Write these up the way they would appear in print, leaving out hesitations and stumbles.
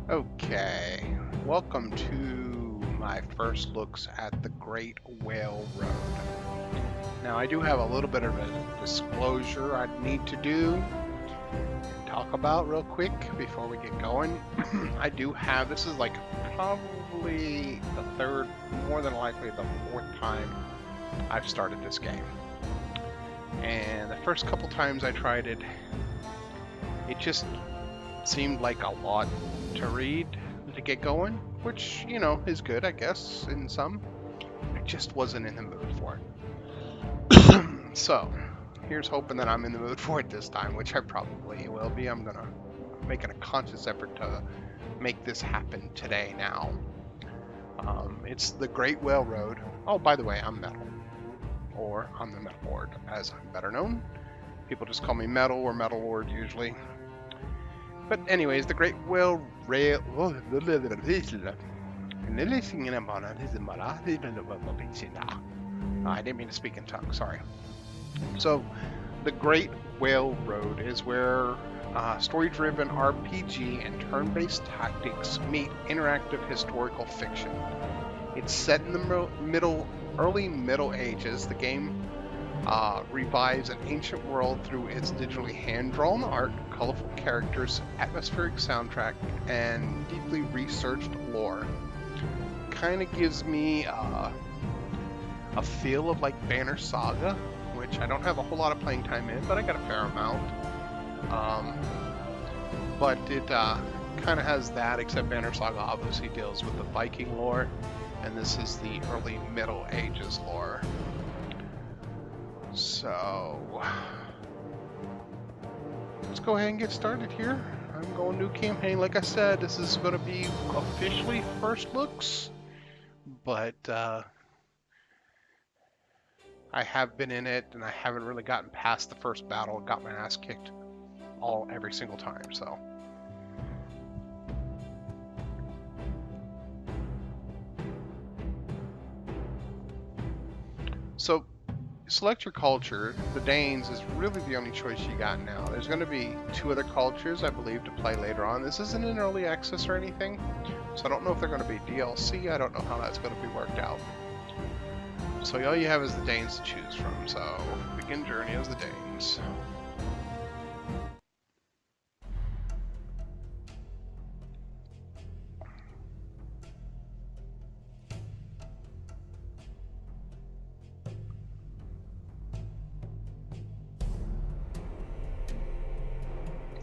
Okay, welcome to my first looks at the Great Whale Road. Now, I do have a little bit of a disclosure I need to do and talk about real quick before we get going. I do have, this is like probably the third, more than likely the fourth time I've started this game. And the first couple times I tried it, it just seemed like a lot to read to get going, which, you know, is good, I guess, in some. I just wasn't in the mood for it. So, here's hoping that I'm in the mood for it this time, which I probably will be. I'm making a conscious effort to make this happen today now. It's the Great Whale Road. Oh, by the way, I'm Metal, or I'm the MetalLord, as I'm better known. People just call me Metal or MetalLord usually. But anyways, the Great Whale Rail. I didn't mean to speak in tongues, sorry. So, the Great Whale Road is where story-driven RPG and turn-based tactics meet interactive historical fiction. It's set in the early Middle Ages. The game revives an ancient world through its digitally hand-drawn art, colorful characters, atmospheric soundtrack, and deeply researched lore. Kind of gives me a feel of like Banner Saga, which I don't have a whole lot of playing time in, but I got a fair amount. But it kind of has that, except Banner Saga obviously deals with the Viking lore, and this is the early Middle Ages lore. So, let's go ahead and get started here. I'm going new campaign. Like I said, this is going to be officially first looks, but I have been in it, and I haven't really gotten past the first battle. Got my ass kicked every single time, so. So, select your culture. The Danes is really the only choice you got now. There's going to be 2 other cultures, I believe, to play later on. This isn't in early access or anything, so I don't know if they're going to be DLC. I don't know how that's going to be worked out. So all you have is the Danes to choose from. So begin journey as the Danes.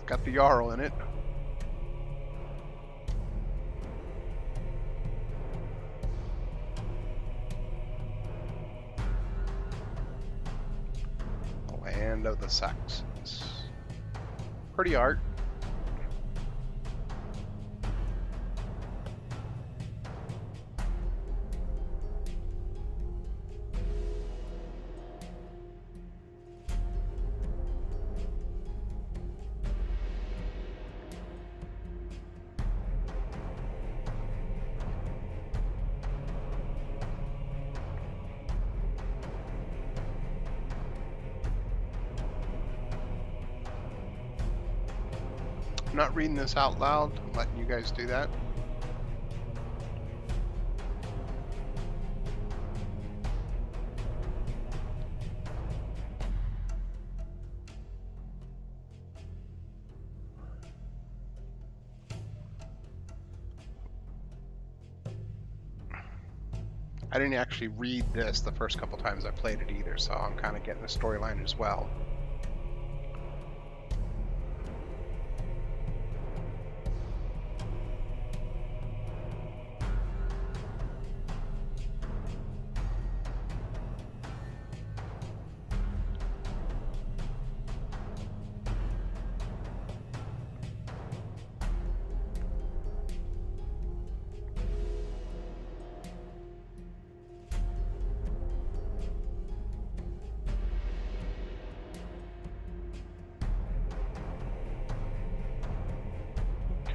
Got the Jarl in it. The land of the Saxons. Pretty art. I'm not reading this out loud. I'm letting you guys do that. I didn't actually read this the first couple times I played it either, so I'm kind of getting the storyline as well.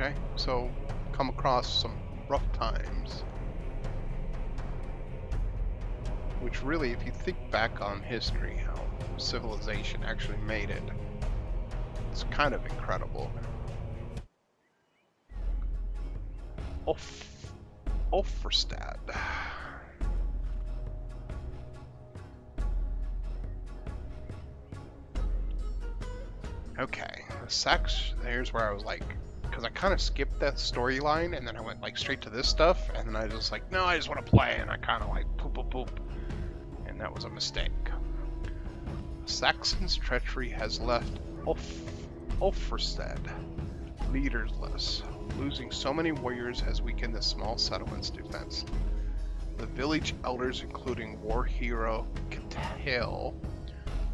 Okay, so come across some rough times. Which really, if you think back on history, how civilization actually made it, it's kind of incredible. Ulfrstad. Okay, the Sax, here's where I was like, because I kind of skipped that storyline and then I went like straight to this stuff, and then I was like, no, I just want to play, and I kind of like poop poop poop, and that was a mistake. Saxon's treachery has left Ulfrstad leaderless. Losing so many warriors has weakened the small settlement's defense. The village elders, including war hero Cattell,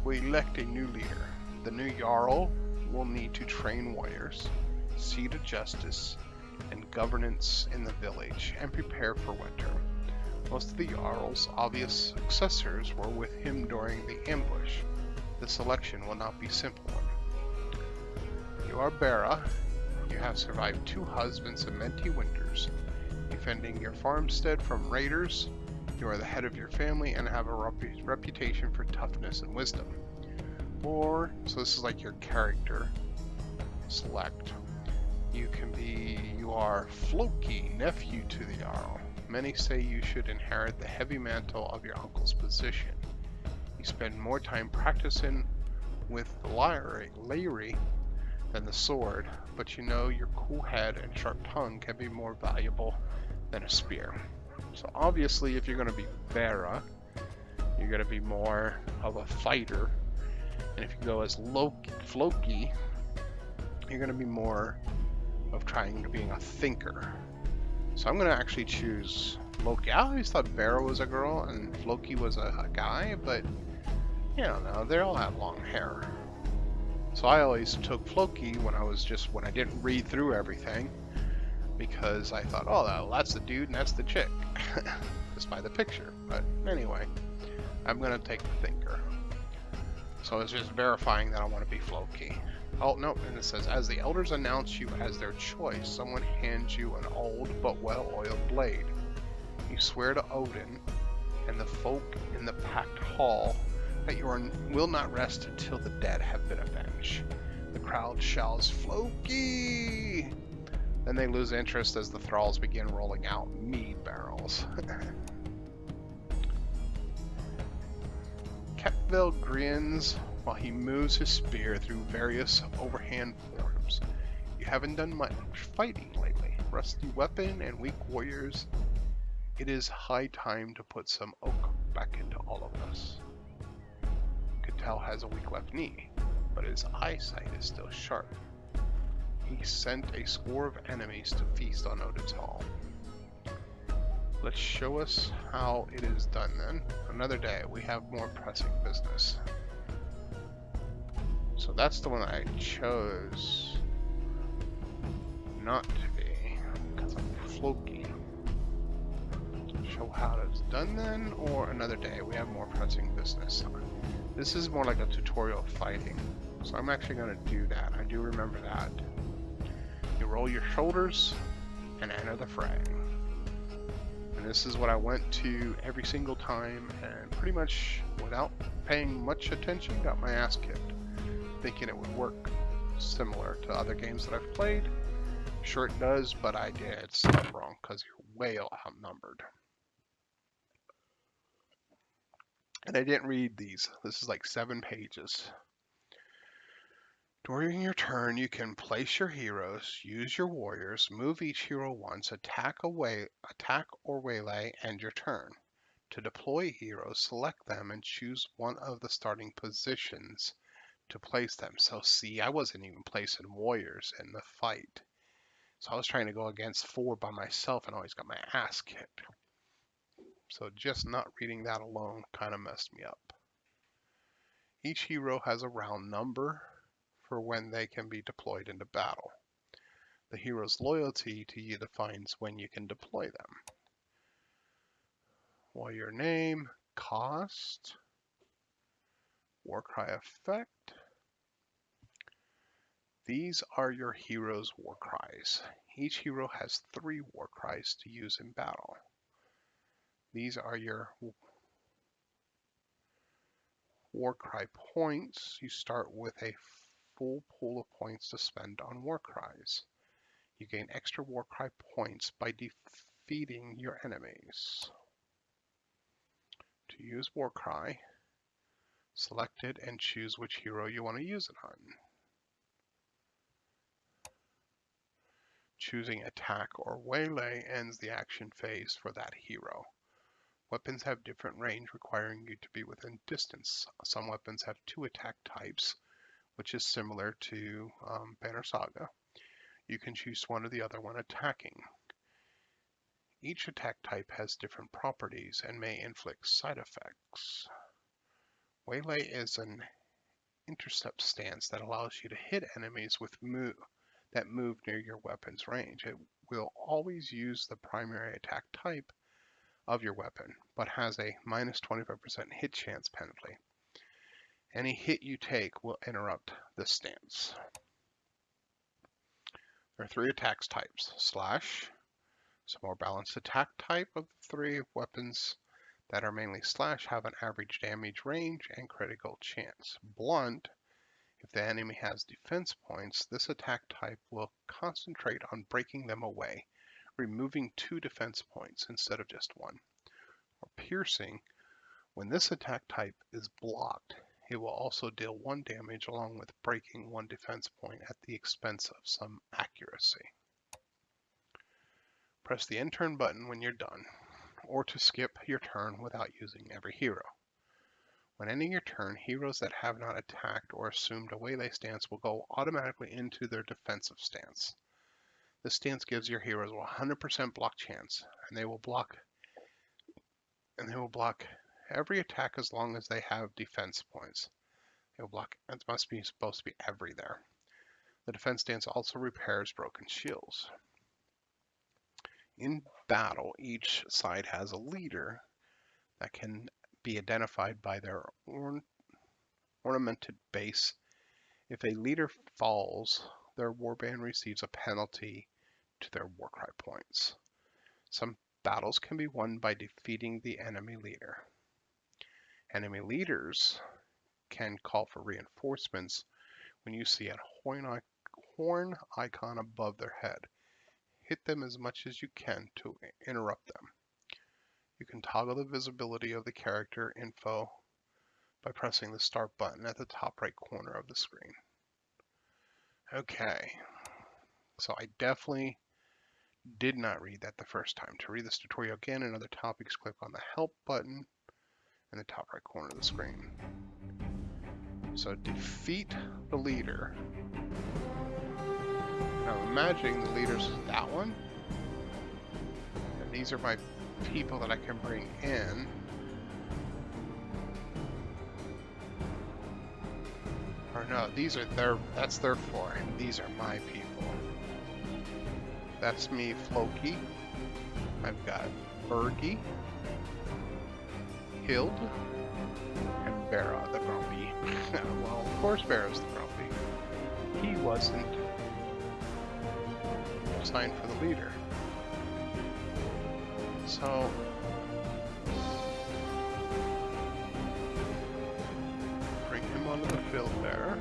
will elect a new leader. The new Jarl will need to train warriors, see to justice and governance in the village, and prepare for winter. Most of the Jarl's obvious successors were with him during the ambush. The selection will not be a simple one. You are Bera. You have survived 2 husbands and many winters, defending your farmstead from raiders. You are the head of your family and have a reputation for toughness and wisdom. Or, so this is like your character select. You are Floki, nephew to the Jarl. Many say you should inherit the heavy mantle of your uncle's position. You spend more time practicing with the lyre than the sword, but you know your cool head and sharp tongue can be more valuable than a spear. So obviously, if you're going to be Bera, you're going to be more of a fighter, and if you go as Floki, you're going to be more of trying to being a thinker. So I'm going to actually choose Loki. I always thought Bera was a girl and Floki was a guy, but I don't know, they all have long hair. So I always took Floki when I didn't read through everything, because I thought, oh, well, that's the dude and that's the chick, just by the picture. But anyway, I'm gonna take the thinker. So it's just verifying that I want to be Floki. Oh, no, and it says, as the elders announce you as their choice, someone hands you an old but well-oiled blade. You swear to Odin and the folk in the packed hall that you will not rest until the dead have been avenged. The crowd shouts, Floki! Then they lose interest as the thralls begin rolling out mead barrels. Kepville grins while he moves his spear through various overhand forms. You haven't done much fighting lately. Rusty weapon and weak warriors. It is high time to put some oak back into all of us. Cattell has a weak left knee, but his eyesight is still sharp. He sent a score of enemies to feast on Odin's Hall. Let's show us how it is done then. Another day, we have more pressing business. So that's the one I chose not to be, because I'm Floki. Show how it's done then, or another day, we have more pressing business. This is more like a tutorial of fighting, so I'm actually going to do that. I do remember that. You roll your shoulders and enter the fray. And this is what I went to every single time, and pretty much without paying much attention, got my ass kicked, thinking it would work similar to other games that I've played. Sure it does, but I did stuff wrong because you're way outnumbered. And I didn't read these. This is like 7 pages. During your turn, you can place your heroes, use your warriors, move each hero once, attack or waylay, end your turn. To deploy heroes, select them and choose one of the starting positions to place them. So see, I wasn't even placing warriors in the fight. So I was trying to go against 4 by myself and always got my ass kicked. So just not reading that alone kind of messed me up. Each hero has a round number for when they can be deployed into battle. The hero's loyalty to you defines when you can deploy them. Warrior name, cost, warcry effect. These are your hero's warcries. Each hero has 3 warcries to use in battle. These are your warcry points. You start with a full pool of points to spend on warcries. You gain extra Warcry points by defeating your enemies. To use Warcry, select it and choose which hero you want to use it on. Choosing attack or waylay ends the action phase for that hero. Weapons have different range, requiring you to be within distance. Some weapons have 2 attack types, which is similar to Banner Saga. You can choose one or the other when attacking. Each attack type has different properties and may inflict side effects. Waylay is an intercept stance that allows you to hit enemies with that move near your weapon's range. It will always use the primary attack type of your weapon, but has a minus 25% hit chance penalty. Any hit you take will interrupt this stance. There are 3 attack types. Slash, it's a more balanced attack type of the 3 weapons that are mainly slash have an average damage range and critical chance. Blunt, if the enemy has defense points, this attack type will concentrate on breaking them away, removing 2 defense points instead of just 1. Or piercing, when this attack type is blocked, it will also deal 1 damage along with breaking 1 defense point at the expense of some accuracy. Press the end turn button when you're done, or to skip your turn without using every hero. When ending your turn, heroes that have not attacked or assumed a waylay stance will go automatically into their defensive stance. This stance gives your heroes a 100% block chance, and they will block every attack as long as they have defense points. They will block, it must be supposed to be every there. The defense stance also repairs broken shields. In battle, each side has a leader that can be identified by their ornamented base. If a leader falls, their warband receives a penalty to their Warcry points. Some battles can be won by defeating the enemy leader. Enemy leaders can call for reinforcements when you see a horn icon above their head. Hit them as much as you can to interrupt them. You can toggle the visibility of the character info by pressing the start button at the top right corner of the screen. Okay, so I definitely did not read that the first time. To read this tutorial again and other topics, click on the help button in the top right corner of the screen. So defeat the leader. Now I'm imagining the leader's that one. And these are my people that I can bring in. Or no, these are that's their floor, and these are my people. That's me, Floki. I've got Bergie, Hild, and Bera the Grumpy. Well, of course Bera's the Grumpy. He wasn't signed for the leader. So bring him onto the field there.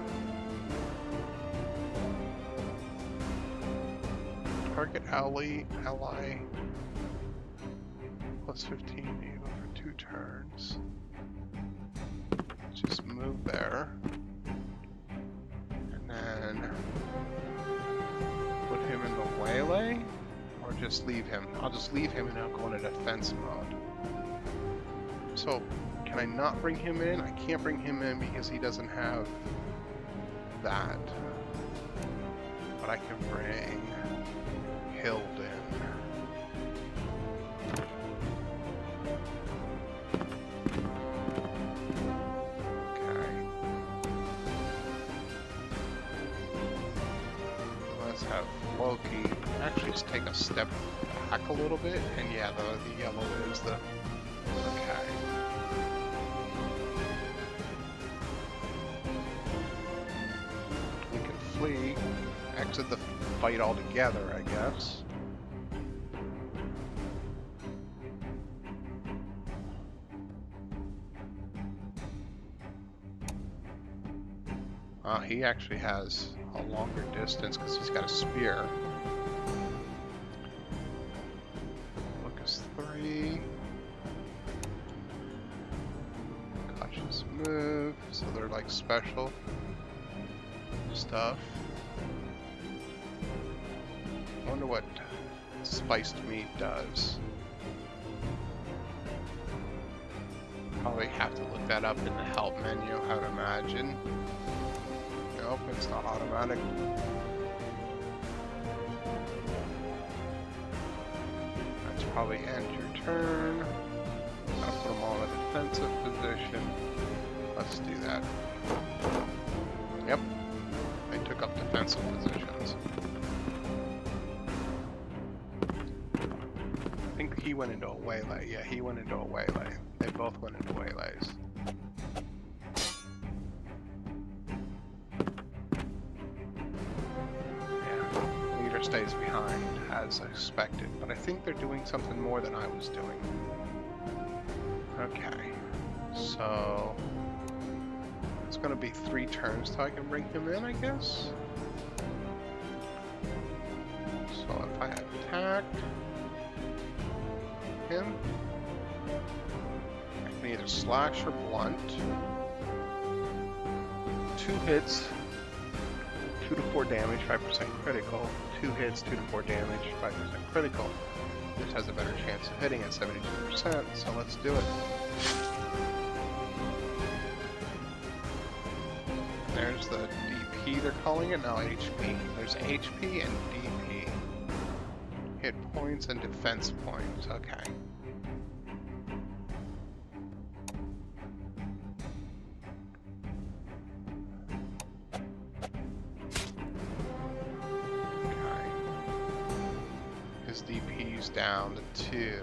Target ally plus 15 even for 2 turns. Just move there. And then put him in the waylay, or just leave him. I'll just leave him and I'll go into defense mode. So, can I not bring him in? I can't bring him in because he doesn't have that. But I can bring Hild in. Okay. Let's have Loki actually just take a step back a little bit, and yeah, the yellow is the... Okay. We can flee, exit the fight altogether, I guess. He actually has a longer distance because he's got a spear. move, so they're like special stuff. I wonder what spiced meat does. Probably have to look that up in the help menu, I would imagine. Nope, it's not automatic. That's probably end your turn. I'll put them all in a defensive position. Let's do that. Yep, they took up defensive positions. I think he went into a waylay. Yeah, he went into a waylay. They both went into waylays. Yeah, leader stays behind as expected, but I think they're doing something more than I was doing. Okay, so it's gonna be 3 turns till I can bring him in, I guess. So if I attack him, I can either slash or blunt. 2 hits, 2 to 4 damage, 5% critical. 2 hits, 2 to 4 damage, 5% critical. This has a better chance of hitting at 72%, so let's do it. There's the DP they're calling it, now HP. There's HP and DP. Hit points and defense points, okay. DP's down to 2.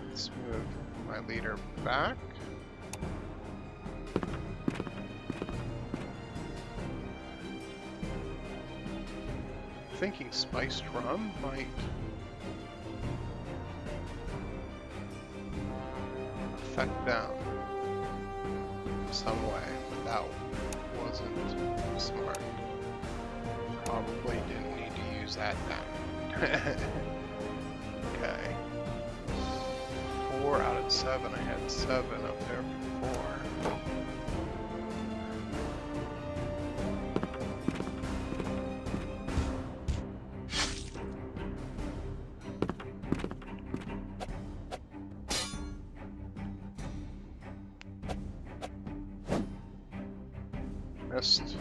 Let's move my leader back. Thinking spiced rum might affect them some way, but that wasn't smart. Probably didn't need to use that then. Okay. 4 out of 7. I had 7 up there before. Missed.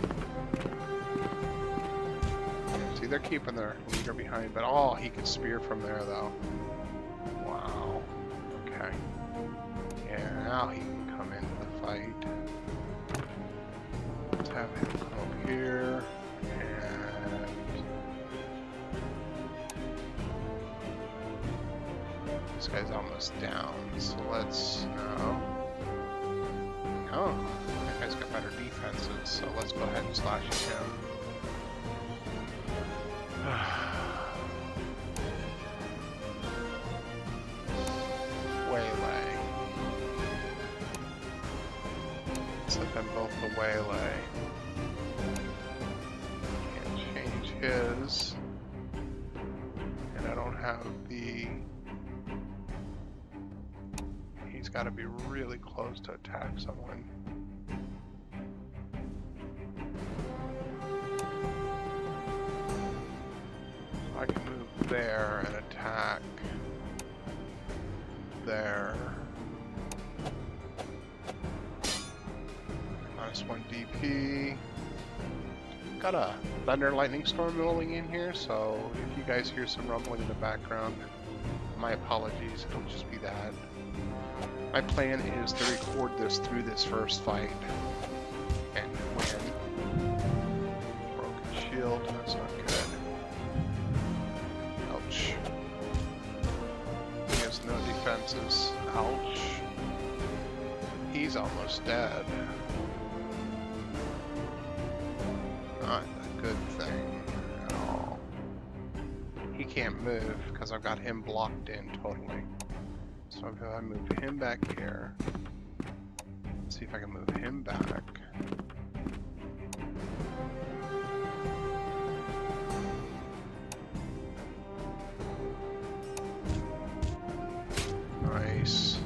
See, they're keeping their leader behind, but oh, he could spear from there though. Wow. Okay. Yeah, now he can come into the fight. Let's have him come up here, and this guy's almost down, so let's no. Oh, that guy's got better defenses, so let's go ahead and slash at him. Waylay. Slip them both the waylay. Can't change his. And I don't have the... He's got to be really close to attack someone. I can move there and attack there. -1 DP. Got a thunder lightning storm rolling in here, so if you guys hear some rumbling in the background, my apologies, it'll just be that. My plan is to record this through this first fight and win. Broken shield, that's not good. Ouch. He has no defenses. Ouch. He's almost dead. Not a good thing at all. He can't move because I've got him blocked in totally. So if I move him back here, let's see if I can move him back. Nice.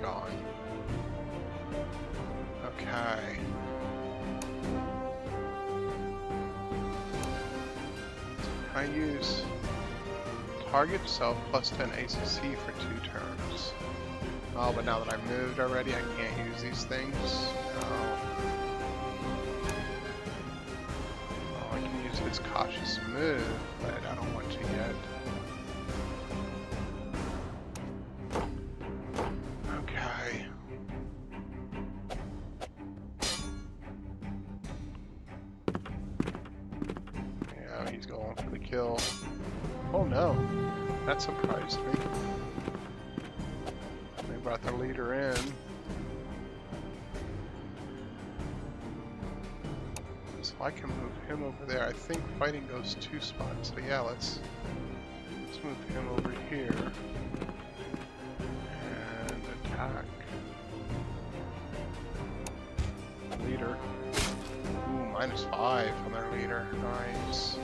gone. Okay. I use target self plus 10 ACC for 2 turns. Oh, but now that I moved already, I can't use these things. No. Oh, I can use his cautious move, but I don't want to yet. Okay. Yeah, he's going for the kill. Oh no, that surprised me. They brought their leader in. So I can move him over there. I think fighting goes 2 spots. So yeah, let's move him over here. And attack. Leader. Ooh, -5 on their leader. Nice.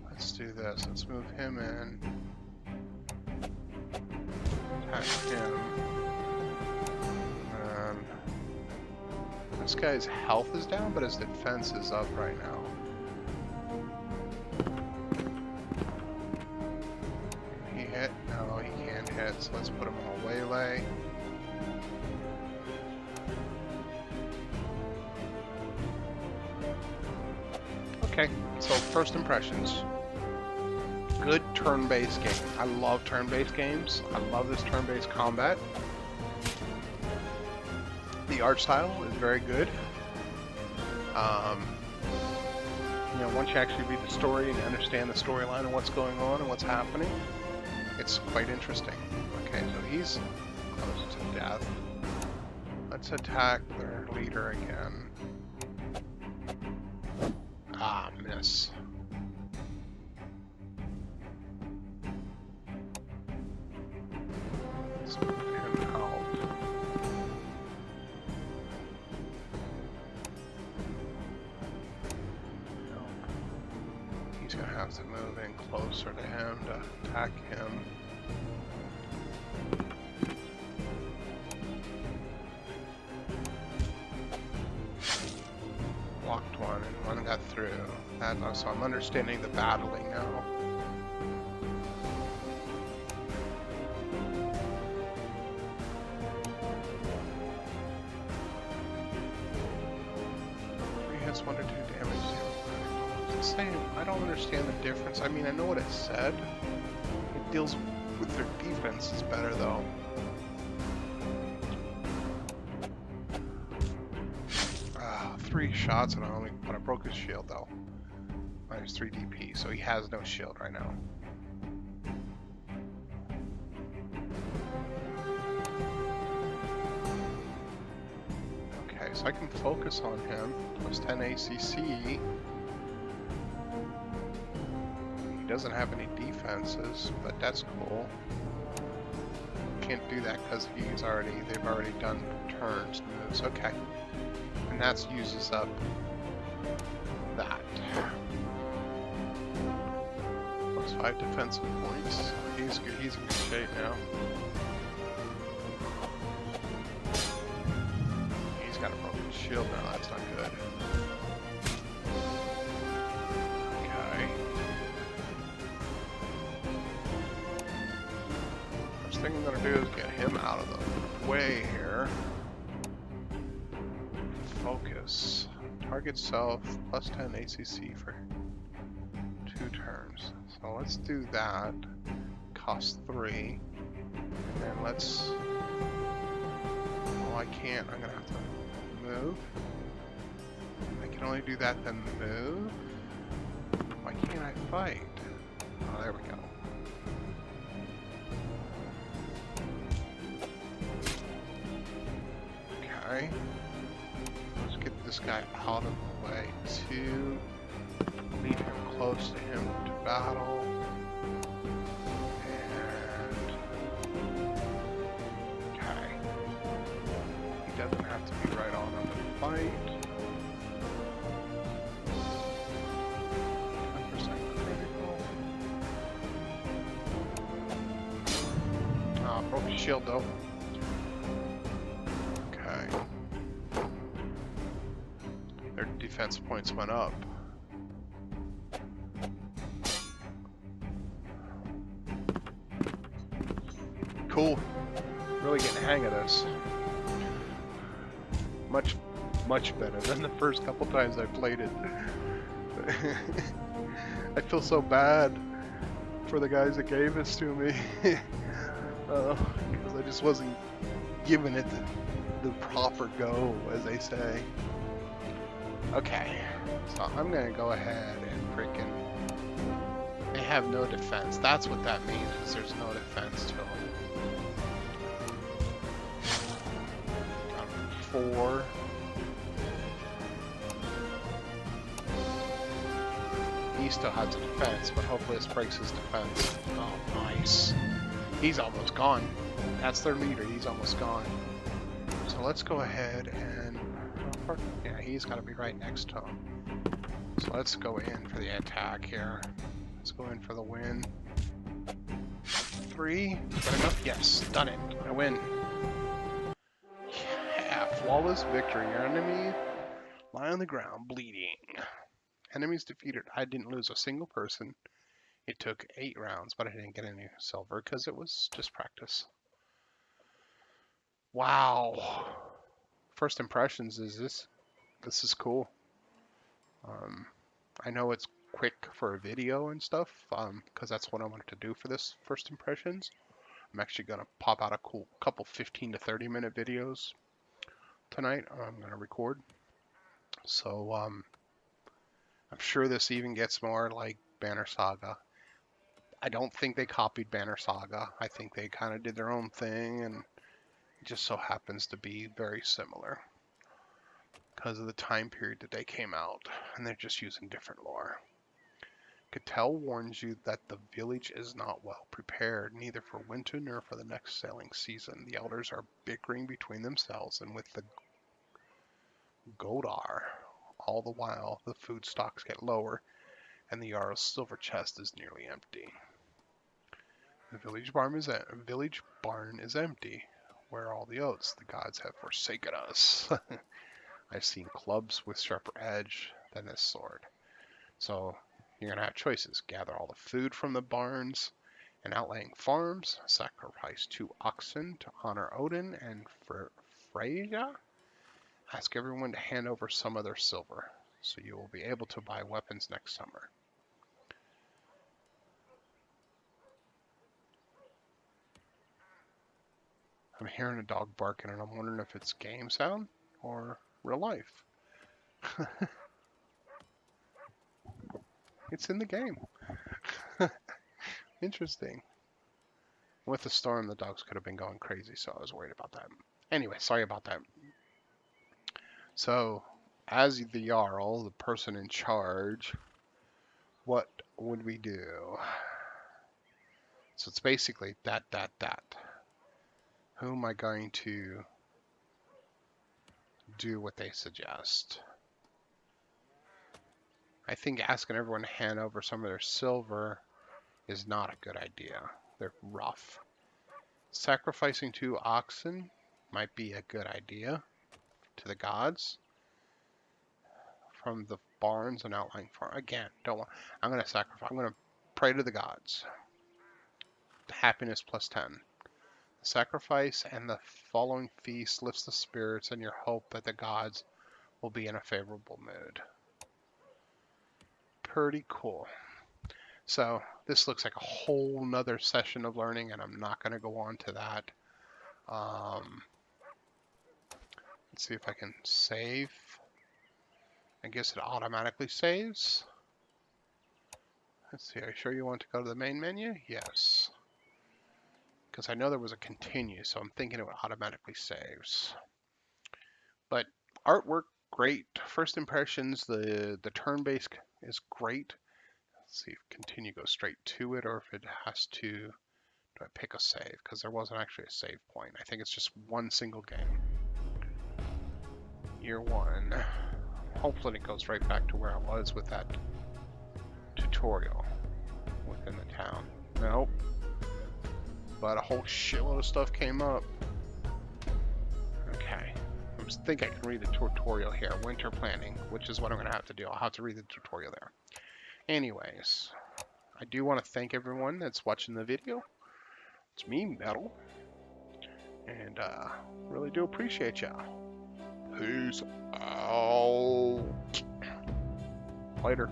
Let's do this. Let's move him in. Attack him. This guy's health is down, but his defense is up right now. Can he hit? No, he can't hit. So let's put him on a waylay. Okay, so first impressions. Good turn-based game. I love turn-based games. I love this turn-based combat. The art style is very good. You know, once you actually read the story and you understand the storyline and what's going on and what's happening, it's quite interesting. Okay, so he's close to death. Let's attack their leader again. Ah, miss. Let's move him out. No. He's gonna have to move in closer to him to attack him. Blocked one and one got through. So I'm understanding the battling now. Hits 1 to 2 damage. It's the same. I don't understand the difference. I mean, I know what it said. It deals with their defenses better, though. Three shots, and but I broke his shield, though. Minus 3 DP, so he has no shield right now. Okay, so I can focus on him. Plus 10 ACC. He doesn't have any defenses, but that's cool. Can't do that because they've already done turns moves. Okay, and that uses up that. Plus 5 defensive points. He's good. He's in good shape now. Got a broken shield now, that's not good. Okay. First thing I'm gonna do is get him out of the way here. Focus. Target self, plus 10 ACC for 2 turns. So let's do that. Cost 3. And then let's... Oh, I can't. I'm gonna have to move. I can only do that then move. Why can't I fight? Oh, there we go. Okay. Let's get this guy out of the way. 2, lead him close to him to battle. And okay. He doesn't have to be right on the fight. 10% critical. Ah, broke his shield though. Okay. Their defense points went up. Cool. Really getting the hang of this. Much better than the first couple times I played it. I feel so bad for the guys that gave this to me. Because I just wasn't giving it the proper go, as they say. Okay, so I'm gonna go ahead and freaking... They have no defense. That's what that means, is there's no defense to them. 4. He still has a defense, but hopefully this breaks his defense. Oh, nice. He's almost gone. That's their leader. He's almost gone. So let's go ahead and... Yeah, he's got to be right next to him. So let's go in for the attack here. Let's go in for the win. 3. Good enough? Yes. Done it. I win. Yeah, flawless victory. Your enemy lie on the ground bleeding. Enemies defeated. I didn't lose a single person. It took 8 rounds, but I didn't get any silver because it was just practice. Wow. First impressions is this is cool. I know it's quick for a video and stuff, because that's what I wanted to do for this first impressions. I'm actually gonna pop out a cool couple 15 to 30 minute videos tonight. I'm gonna record. So I'm sure this even gets more like Banner Saga. I don't think they copied Banner Saga. I think they kind of did their own thing, and it just so happens to be very similar because of the time period that they came out, and they're just using different lore. Cattell warns you that the village is not well prepared, neither for winter nor for the next sailing season. The elders are bickering between themselves and with the Godar. All the while, the food stocks get lower, and the Jarl's silver chest is nearly empty. The village barn is empty. Where are all the oats? The gods have forsaken us. I've seen clubs with sharper edge than this sword. So you're going to have choices. Gather all the food from the barns and outlying farms. Sacrifice 2 oxen to honor Odin and Freyja. Ask everyone to hand over some of their silver, so you will be able to buy weapons next summer. I'm hearing a dog barking, and I'm wondering if it's game sound or real life. It's in the game. Interesting. With the storm, the dogs could have been going crazy, so I was worried about that. Anyway, sorry about that. So, as the Jarl, the person in charge, what would we do? So it's basically that. Who am I going to do what they suggest? I think asking everyone to hand over some of their silver is not a good idea. They're rough. Sacrificing 2 oxen might be a good idea to the gods from the barns and outlying farm. Again, I'm going to sacrifice. I'm going to pray to the gods. Happiness plus 10. The sacrifice and the following feast lifts the spirits and your hope that the gods will be in a favorable mood. Pretty cool. So this looks like a whole nother session of learning, and I'm not going to go on to that. Let's see if I can save. I guess it automatically saves. Let's see, are you sure you want to go to the main menu? Yes. Because I know there was a continue, so I'm thinking it automatically saves. But artwork great first impressions. The turn-based is great. Let's see if continue goes straight to it, or if it has to. Do I pick a save? Because there wasn't actually a save point. I think it's just one single game. Year one. Hopefully it goes right back to where I was with that tutorial within the town. Nope. But a whole shitload of stuff came up. Okay. I think I can read the tutorial here. Winter planning, which is what I'm going to have to do. I'll have to read the tutorial there. Anyways, I do want to thank everyone that's watching the video. It's me, Metal. And really do appreciate y'all. Peace out. Later.